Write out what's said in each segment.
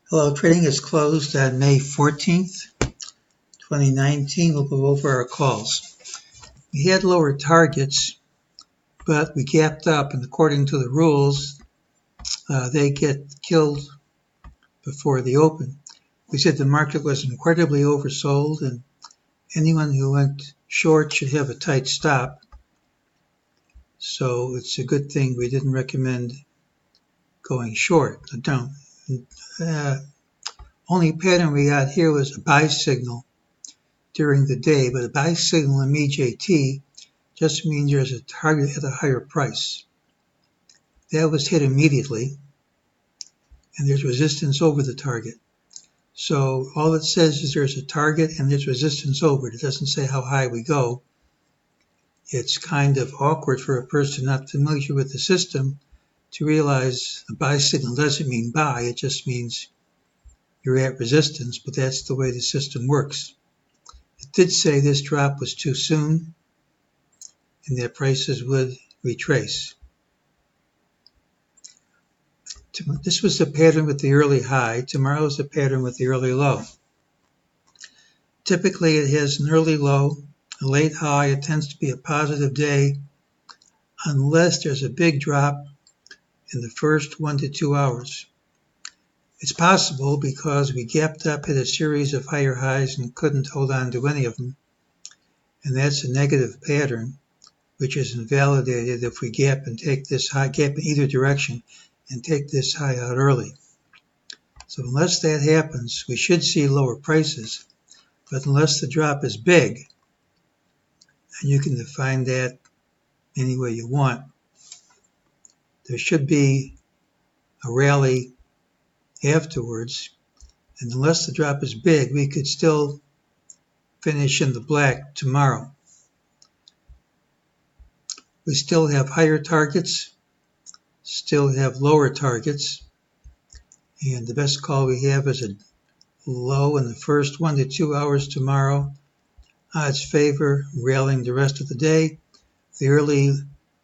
Hello, trading is closed on May 14th, 2019. We'll go over our calls. We had lower targets, but we gapped up, and according to the rules, they get killed before the open. We said the market was incredibly oversold, and anyone who went short should have a tight stop. So it's a good thing we didn't recommend going short. Only pattern we got here was a buy signal during the day, but a buy signal in MEJT just means there's a target at a higher price. That was hit immediately, and there's resistance over the target. So all it says is there's a target and there's resistance over it. It doesn't say how high we go. It's kind of awkward for a person not familiar with the system to realize a buy signal doesn't mean buy, it just means you're at resistance, but that's the way the system works. It did say this drop was too soon and that prices would retrace. This was the pattern with the early high. Tomorrow is the pattern with the early low. Typically it has an early low, a late high. It tends to be a positive day unless there's a big drop in the first 1 to 2 hours. It's possible because we gapped up at a series of higher highs and couldn't hold on to any of them. And that's a negative pattern, which is invalidated if we gap and take this high, gap in either direction, and take this high out early. So unless that happens, we should see lower prices. But unless the drop is big, and you can define that any way you want, there should be a rally afterwards. And unless the drop is big, we could still finish in the black tomorrow. We still have higher targets, still have lower targets, and the best call we have is a low in the first 1 to 2 hours tomorrow. Odds favor rallying the rest of the day. The early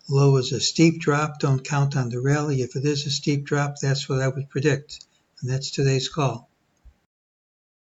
low is a steep drop. Don't count on the rally. If it is a steep drop, that's what I would predict. And that's today's call.